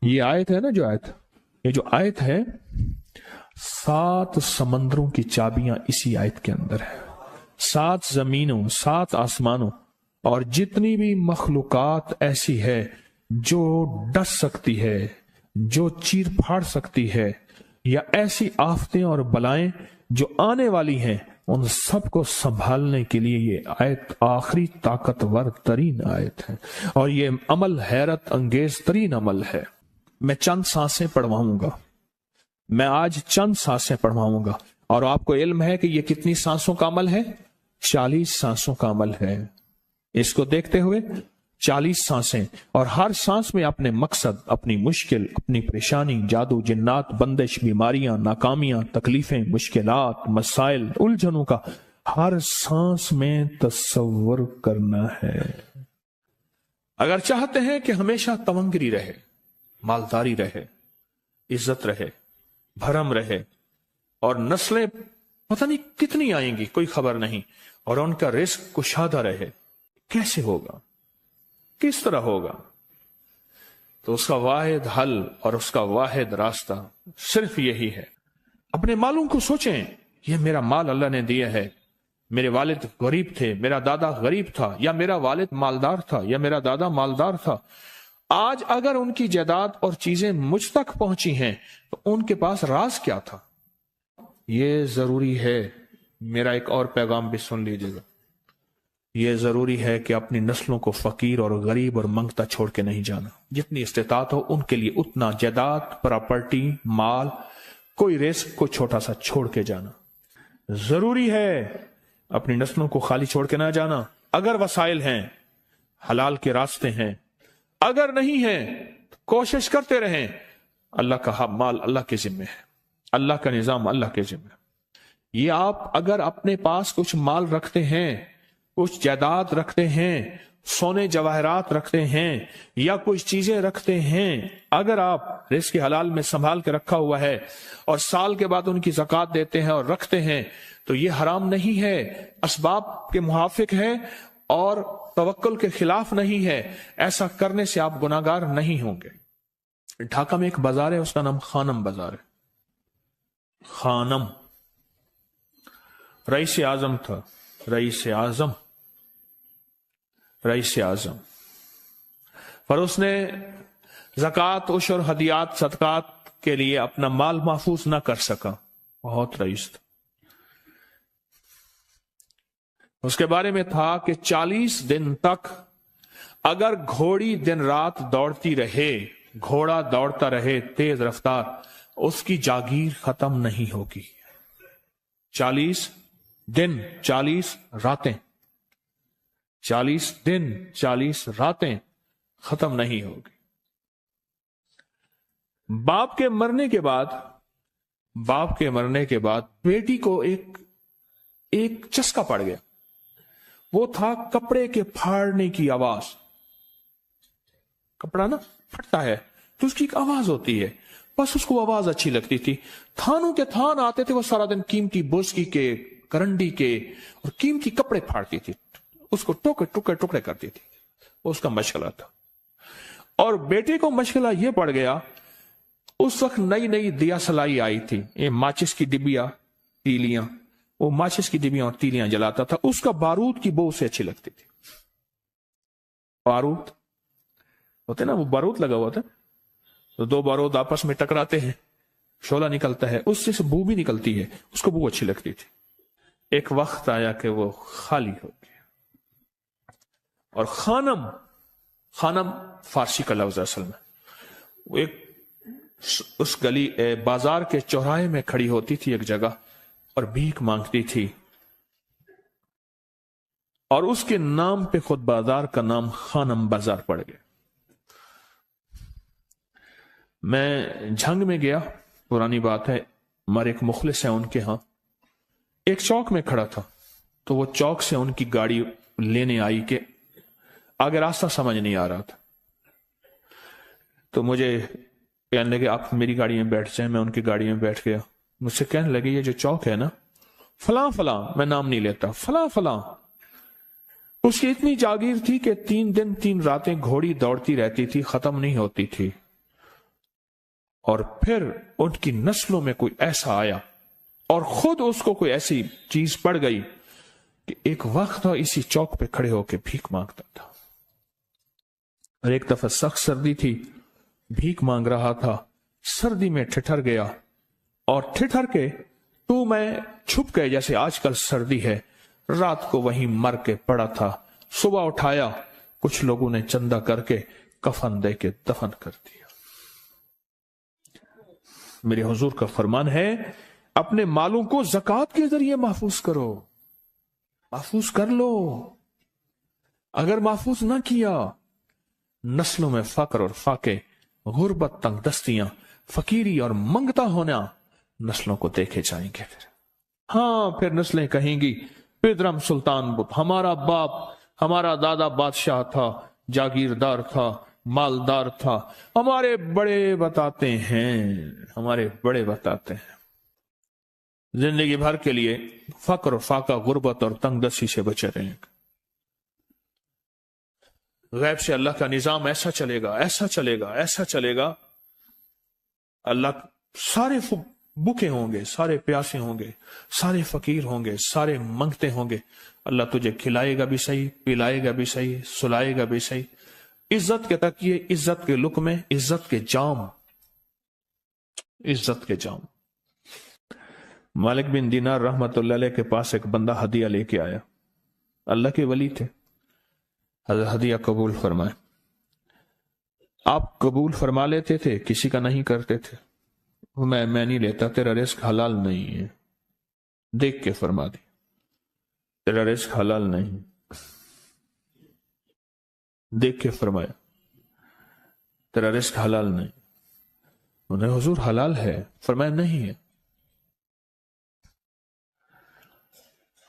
یہ آیت ہے نا، یہ جو آیت ہے، 7 سمندروں کی چابیاں اسی آیت کے اندر ہے. 7 زمینوں، 7 آسمانوں اور جتنی بھی مخلوقات ایسی ہے جو ڈس سکتی ہے، جو چیر پھاڑ سکتی ہے، یا ایسی آفتیں اور بلائیں جو آنے والی ہیں، ان سب کو سنبھالنے کے لیے یہ آیت آخری طاقتور ترین آیت ہے. اور یہ عمل حیرت انگیز ترین عمل ہے. میں چند سانسیں پڑھواؤں گا، میں آج چند سانسیں پڑھواؤں گا، اور آپ کو علم ہے کہ یہ کتنی سانسوں کا عمل ہے؟ 40 سانسوں کا عمل ہے. اس کو دیکھتے ہوئے 40 سانسیں، اور ہر سانس میں اپنے مقصد، اپنی مشکل، اپنی پریشانی، جادو، جنات، بندش، بیماریاں، ناکامیاں، تکلیفیں، مشکلات، مسائل، الجھنوں کا ہر سانس میں تصور کرنا ہے. اگر چاہتے ہیں کہ ہمیشہ تونگری رہے، مالداری رہے، عزت رہے، بھرم رہے، اور نسلیں پتہ نہیں کتنی آئیں گی کوئی خبر نہیں، اور ان کا رزق کشادہ رہے، کیسے ہوگا؟ کس طرح ہوگا؟ تو اس کا واحد حل اور اس کا واحد راستہ صرف یہی ہے. اپنے مالوں کو سوچیں، یہ میرا مال اللہ نے دیا ہے. میرے والد غریب تھے، میرا دادا غریب تھا، یا میرا والد مالدار تھا، یا میرا دادا مالدار تھا. آج اگر ان کی جائیداد اور چیزیں مجھ تک پہنچی ہیں تو ان کے پاس راز کیا تھا؟ یہ ضروری ہے. میرا ایک اور پیغام بھی سن لیجیے گا. یہ ضروری ہے کہ اپنی نسلوں کو فقیر اور غریب اور منگتا چھوڑ کے نہیں جانا. جتنی استطاعت ہو ان کے لیے اتنا جائیداد، پراپرٹی، مال، کوئی رزق کو چھوٹا سا چھوڑ کے جانا ضروری ہے. اپنی نسلوں کو خالی چھوڑ کے نہ جانا. اگر وسائل ہیں، حلال کے راستے ہیں، اگر نہیں ہیں تو کوشش کرتے رہیں. اللہ کا مال اللہ کے ذمہ ہے، اللہ کا نظام اللہ کے ذمہ ہے. یہ آپ اگر اپنے پاس کچھ مال رکھتے ہیں، کچھ جائیداد رکھتے ہیں، سونے جواہرات رکھتے ہیں، یا کچھ چیزیں رکھتے ہیں، اگر آپ رزق حلال میں سنبھال کے رکھا ہوا ہے اور سال کے بعد ان کی زکوٰۃ دیتے ہیں اور رکھتے ہیں، تو یہ حرام نہیں ہے، اسباب کے موافق ہے اور توکل کے خلاف نہیں ہے. ایسا کرنے سے آپ گناہگار نہیں ہوں گے. ڈھاکہ میں ایک بازار ہے، اس کا نام خانم بازار ہے. خانم رئیس اعظم تھا، رئیس اعظم، پر اس نے زکوٰۃ، عشر، ہدیات، صدقات کے لیے اپنا مال محفوظ نہ کر سکا. بہت رئیس تھا. اس کے بارے میں تھا کہ 40 دن تک اگر گھوڑی دن رات دوڑتی رہے، گھوڑا دوڑتا رہے تیز رفتار، اس کی جاگیر ختم نہیں ہوگی. 40 دن 40 راتیں، 40 دن 40 راتیں ختم نہیں ہوگی. باپ کے مرنے کے بعد بیٹی کو ایک چسکا پڑ گیا. وہ تھا کپڑے کے پھاڑنے کی آواز. کپڑا نا پھٹتا ہے تو اس کی ایک آواز ہوتی ہے، بس اس کو آواز اچھی لگتی تھی. تھانوں کے تھان آتے تھے، وہ سارا دن قیمتی بوسکی کے، کرنڈی کے اور قیمتی کپڑے پھاڑتی تھی، اس کو ٹکڑے کرتی تھی. وہ اس کا مشغلہ تھا. اور بیٹے کو مشغلہ یہ پڑ گیا، اس وقت نئی دیا سلائی آئی تھی، یہ ماچس کی ڈبیاں، تیلیاں، وہ ماچس کی ڈبیاں اور تیلیاں جلاتا تھا. اس کا بارود کی بو اسے اچھی لگتی تھی. بارود ہوتے نا، وہ بارود لگا ہوا تھا تو 2 بارود آپس میں ٹکراتے ہیں، شعلہ نکلتا ہے، اس سے بو بھی نکلتی ہے، اس کو بو اچھی لگتی تھی. ایک وقت آیا کہ وہ خالی ہو گیا. اور خانم فارسی کا لفظ اصل میں، وہ ایک اس گلی بازار کے چوراہے میں کھڑی ہوتی تھی ایک جگہ اور بھیک مانگتی تھی، اور اس کے نام پہ خود بازار کا نام خانم بازار پڑ گیا. میں جھنگ میں گیا، پرانی بات ہے، ہمارے ایک مخلص ہیں، ان کے ہاں ایک چوک میں کھڑا تھا، تو وہ چوک سے ان کی گاڑی لینے آئی کہ آگے راستہ سمجھ نہیں آ رہا تھا. تو مجھے کہنے لگے آپ میری گاڑی میں بیٹھ جائیں. میں ان کی گاڑی میں بیٹھ گیا. مجھ سے کہنے لگے یہ جو چوک ہے نا، فلاں فلاں، میں نام نہیں لیتا، فلاں فلاں، اس کی اتنی جاگیر تھی کہ 3 دن 3 راتیں گھوڑی دوڑتی رہتی تھی، ختم نہیں ہوتی تھی. اور پھر ان کی نسلوں میں کوئی ایسا آیا اور خود اس کو کوئی ایسی چیز پڑ گئی کہ ایک وقت تھا اسی چوک پہ کھڑے ہو کے بھیک مانگتا تھا. اور ایک دفعہ سخت سردی تھی، بھیک مانگ رہا تھا، سردی میں ٹھٹر گیا اور ٹھٹر کے تو میں چھپ گئے جیسے آج کل سردی ہے. رات کو وہیں مر کے پڑا تھا. صبح اٹھایا، کچھ لوگوں نے چندہ کر کے کفن دے کے دفن کر دیا. میرے حضور کا فرمان ہے اپنے مالوں کو زکوٰۃ کے ذریعے محفوظ کرو. محفوظ کر لو. اگر محفوظ نہ کیا، نسلوں میں فقر اور فاقے، غربت، تنگ دستیاں، فقیری اور منگتا ہونا نسلوں کو دیکھے جائیں گے. پھر نسلیں کہیں گی پیدرم سلطان بت، ہمارا باپ، ہمارا دادا بادشاہ تھا، جاگیردار تھا، مالدار تھا. ہمارے بڑے بتاتے ہیں زندگی بھر کے لیے فقر اور فاقہ، غربت اور تنگ دستی سے بچے رہیں. غیب سے اللہ کا نظام ایسا چلے گا، ایسا چلے گا، ایسا چلے گا. اللہ سارے بھوکے ہوں گے، سارے پیاسے ہوں گے، سارے فقیر ہوں گے، سارے منگتے ہوں گے. اللہ تجھے کھلائے گا بھی صحیح، پلائے گا بھی صحیح، سلائے گا بھی صحیح. عزت کے تکیے، عزت کے لقمے، عزت کے جام، عزت کے جام. مالک بن دینار رحمت اللہ علیہ کے پاس ایک بندہ ہدیہ لے کے آیا. اللہ کے ولی تھے. حضرت ہدیہ قبول فرمائے. آپ قبول فرما لیتے تھے، کسی کا نہیں کرتے تھے. میں نہیں لیتا، تیرا رزق حلال نہیں ہے. دیکھ کے فرما دی تیرا رزق حلال نہیں. دیکھ کے فرمایا تیرا رزق حلال نہیں. انہیں حضور حلال ہے، فرمایا نہیں ہے.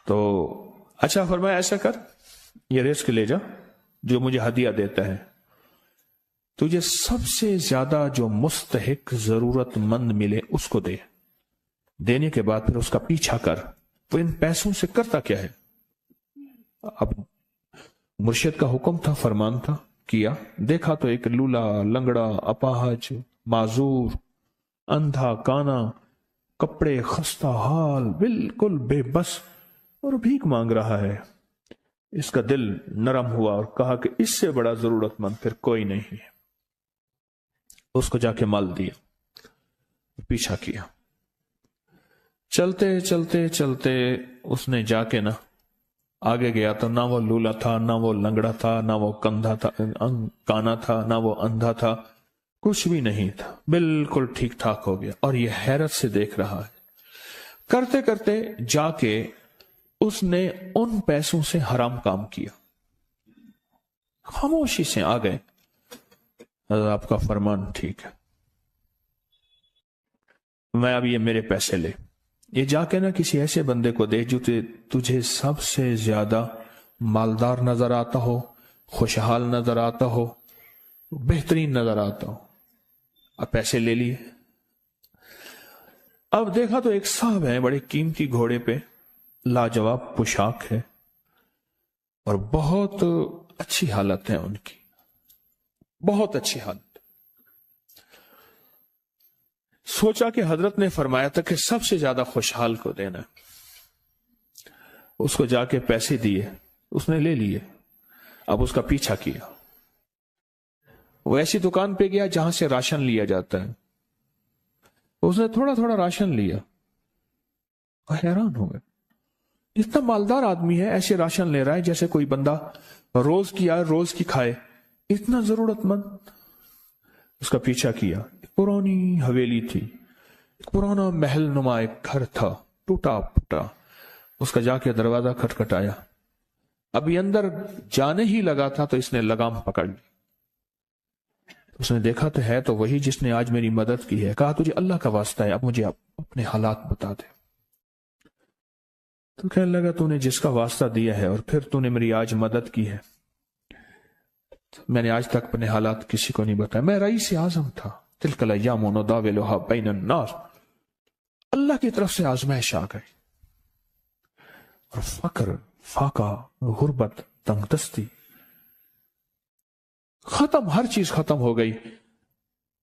تو اچھا فرمایا ایسا کر، یہ رزق لے جا جو مجھے ہدیہ دیتا ہے. تجھے سب سے زیادہ جو مستحق ضرورت مند ملے اس کو دے. دینے کے بعد پھر اس کا پیچھا کر. وہ ان پیسوں سے کرتا کیا ہے؟ اب مرشد کا حکم تھا، فرمان تھا، کیا. دیکھا تو ایک لولا، لنگڑا، اپاہج، معذور، اندھا، کانا، کپڑے خستہ حال، بالکل بے بس، اور بھیک مانگ رہا ہے. اس کا دل نرم ہوا اور کہا کہ اس سے بڑا ضرورت مند پھر کوئی نہیں ہے. اس کو جا کے مال دیا، پیچھا کیا. چلتے چلتے چلتے اس نے جا کے آگے گیا تو نہ وہ لولا تھا، نہ وہ لنگڑا تھا، نہ وہ کندھا تھا، کانا تھا، نہ وہ اندھا تھا، کچھ بھی نہیں تھا. بالکل ٹھیک ٹھاک ہو گیا اور یہ حیرت سے دیکھ رہا ہے. کرتے کرتے جا کے اس نے ان پیسوں سے حرام کام کیا. خاموشی سے آ گئے. آپ کا فرمان ٹھیک ہے، میں اب یہ میرے پیسے لے. یہ جا کے کسی ایسے بندے کو دے جو تجھے سب سے زیادہ مالدار نظر آتا ہو، خوشحال نظر آتا ہو، بہترین نظر آتا ہو. اب پیسے لے لیے. اب دیکھا تو ایک صاحب ہے، بڑے قیمتی گھوڑے پہ، لاجواب پوشاک ہے اور بہت اچھی حالت ہے ان کی، بہت اچھی حالت. سوچا کہ حضرت نے فرمایا تھا کہ سب سے زیادہ خوشحال کو دینا. اس کو جا کے پیسے دیے، اس نے لے لیے. اب اس کا پیچھا کیا. وہ ایسی دکان پہ گیا جہاں سے راشن لیا جاتا ہے. اس نے تھوڑا تھوڑا راشن لیا. حیران ہو گئے، اتنا مالدار آدمی ہے، ایسے راشن لے رہا ہے جیسے کوئی بندہ روز کی آئے روز کی کھائے. اتنا ضرورت مند. اس کا پیچھا کیا. ایک پرانی حویلی تھی، ایک پرانا محل نما ایک گھر تھا، ٹوٹا پھوٹا. اس کا جا کے دروازہ کھٹکھٹایا. ابھی اندر جانے ہی لگا تھا تو اس نے لگام پکڑ لی. اس نے دیکھا تو ہے تو وہی جس نے آج میری مدد کی ہے. کہا تجھے اللہ کا واسطہ ہے، اب مجھے اپنے حالات بتا دے. تو کہنے لگا تو نے جس کا واسطہ دیا ہے اور پھر تو نے میری آج مدد کی ہے، میں نے آج تک اپنے حالات کسی کو نہیں بتایا. میں رئیس اعظم تھا. تلک الایام نداولها بین الناس. اللہ کی طرف سے آزمائش آ گئی اور فقر، فاقہ، غربت، تنگ دستی ختم، ہر چیز ختم ہو گئی.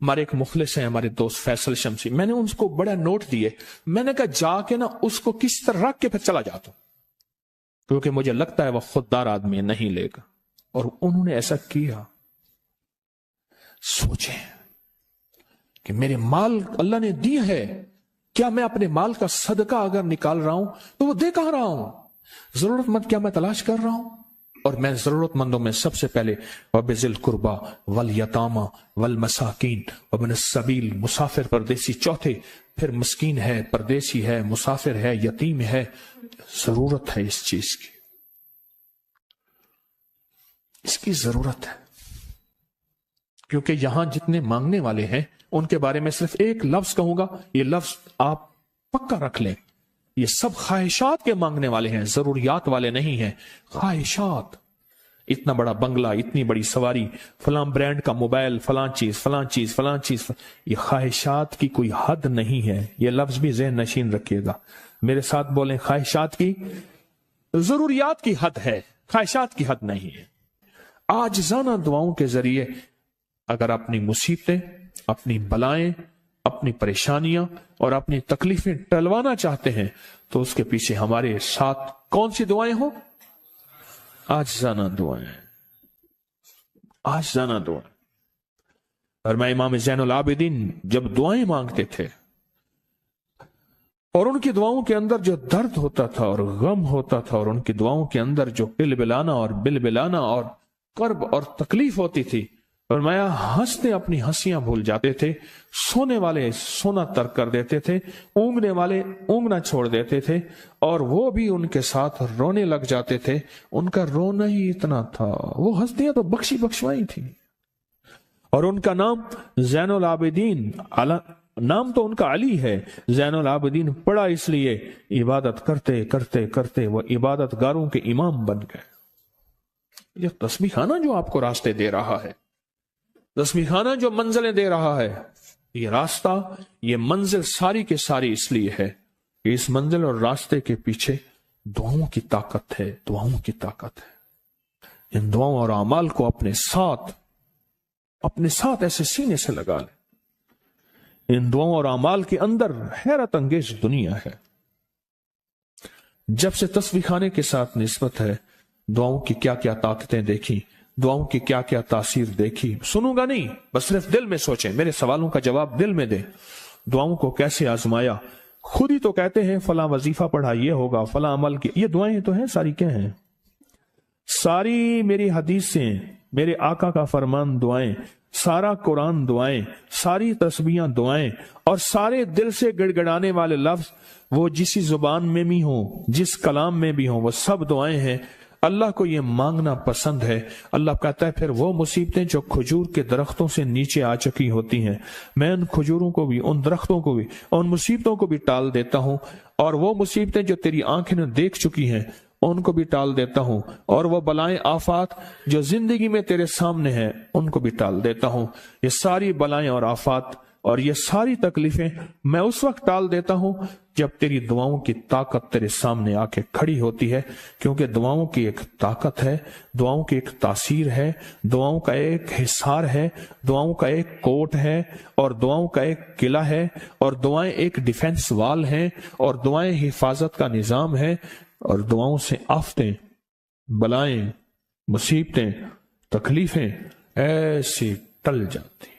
ہمارے ایک مخلص ہیں ہمارے دوست فیصل شمسی، میں نے ان کو بڑا نوٹ دیے، میں نے کہا جا کے نا اس کو کس طرح رکھ کے پھر چلا جاتا ہوں، کیونکہ مجھے لگتا ہے وہ خوددار آدمی نہیں لے گا، اور انہوں نے ایسا کیا۔ سوچیں کہ میرے مال اللہ نے دی ہے، کیا میں اپنے مال کا صدقہ اگر نکال رہا ہوں تو وہ دے کہاں رہا ہوں؟ ضرورت مند کیا میں تلاش کر رہا ہوں؟ اور میں ضرورت مندوں میں سب سے پہلے وَبِذِي الْقُرْبَى وَالْيَتَامَى وَالْمَسَاكِينِ وَابْنِ السَّبِيلِ، مسافر پردیسی چوتھے، پھر مسکین ہے، پردیسی ہے، مسافر ہے، یتیم ہے، ضرورت ہے اس چیز کی، اس کی ضرورت ہے، کیونکہ یہاں جتنے مانگنے والے ہیں ان کے بارے میں صرف ایک لفظ کہوں گا، یہ لفظ آپ پکا رکھ لیں، یہ سب خواہشات کے مانگنے والے ہیں، ضروریات والے نہیں ہیں، خواہشات۔ اتنا بڑا بنگلہ، اتنی بڑی سواری، فلاں برانڈ کا موبائل، فلاں چیز فلاں چیز فلاں چیز، یہ خواہشات کی کوئی حد نہیں ہے، یہ لفظ بھی ذہن نشین رکھیے گا، میرے ساتھ بولیں، خواہشات کی، ضروریات کی حد ہے، خواہشات کی حد نہیں ہے۔ عاجزانہ دعاؤں کے ذریعے اگر اپنی مصیبتیں، اپنی بلائیں، اپنی پریشانیاں اور اپنی تکلیفیں ٹلوانا چاہتے ہیں تو اس کے پیچھے ہمارے ساتھ کون سی دعائیں ہوں؟ عاجزانہ دعائیں، عاجزانہ دعائیں۔ اور میں امام زین العابدین جب دعائیں مانگتے تھے اور ان کی دعاؤں کے اندر جو درد ہوتا تھا اور غم ہوتا تھا، اور ان کی دعاؤں کے اندر جو بلبلانا اور بلبلانا اور کرب اور تکلیف ہوتی تھی، اور میں ہنستے اپنی ہنسیاں بھول جاتے تھے، سونے والے سونا ترک کر دیتے تھے، اونگنے والے اونگنا چھوڑ دیتے تھے، اور وہ بھی ان کے ساتھ رونے لگ جاتے تھے، ان کا رونا ہی اتنا تھا، وہ ہنسیاں تو بخشی بخشوائی تھی، اور ان کا نام زین العابدین، نام تو ان کا علی ہے، زین العابدین پڑا اس لیے عبادت کرتے کرتے کرتے وہ عبادت گاروں کے امام بن گئے۔ یہ تسبیح خانہ جو آپ کو راستے دے رہا ہے، تسبیح خانہ جو منزلیں دے رہا ہے، یہ راستہ، یہ منزل ساری کے ساری اس لیے ہے کہ اس منزل اور راستے کے پیچھے دعاؤں کی طاقت ہے، دعاؤں کی طاقت ہے۔ ان دعاؤں اور اعمال کو اپنے ساتھ ایسے سینے سے لگا لیں۔ ان دعاؤں اور اعمال کے اندر حیرت انگیز دنیا ہے۔ جب سے تسبیح خانے کے ساتھ نسبت ہے، دعاؤں کی کیا کیا طاقتیں دیکھی، دعاؤں کی کیا کیا تاثیر دیکھی، سنوں گا نہیں، بس صرف دل میں سوچیں، میرے سوالوں کا جواب دل میں دیں۔ دعاؤں کو کیسے آزمایا، خود ہی تو کہتے ہیں فلاں وظیفہ پڑھا یہ ہوگا، فلاں عمل کی، یہ دعائیں تو ہیں ساری، کیا ہیں؟ ساری میری حدیثیں، میرے آقا کا فرمان دعائیں، سارا قرآن دعائیں، ساری تسبیحاں دعائیں، اور سارے دل سے گڑ گڑانے والے لفظ وہ جسی زبان میں بھی ہوں، جس کلام میں بھی ہوں، وہ سب دعائیں ہیں۔ اللہ کو یہ مانگنا پسند ہے۔ اللہ کہتا ہے پھر وہ مصیبتیں جو کھجور کے درختوں سے نیچے آ چکی ہوتی ہیں، میں ان کھجوروں کو بھی، ان درختوں کو بھی، ان مصیبتوں کو بھی ٹال دیتا ہوں، اور وہ مصیبتیں جو تیری آنکھیں نے دیکھ چکی ہیں ان کو بھی ٹال دیتا ہوں، اور وہ بلائیں آفات جو زندگی میں تیرے سامنے ہیں ان کو بھی ٹال دیتا ہوں۔ یہ ساری بلائیں اور آفات اور یہ ساری تکلیفیں میں اس وقت ٹال دیتا ہوں جب تیری دعاؤں کی طاقت تیرے سامنے آ کے کھڑی ہوتی ہے، کیونکہ دعاؤں کی ایک طاقت ہے، دعاؤں کی ایک تاثیر ہے، دعاؤں کا ایک حصار ہے، دعاؤں کا ایک کوٹ ہے، اور دعاؤں کا ایک قلعہ ہے، اور دعائیں ایک ڈیفنس وال ہیں، اور دعائیں حفاظت کا نظام ہے، اور دعاؤں سے آفتیں، بلائیں، مصیبتیں، تکلیفیں ایسی ٹل جاتی ہیں۔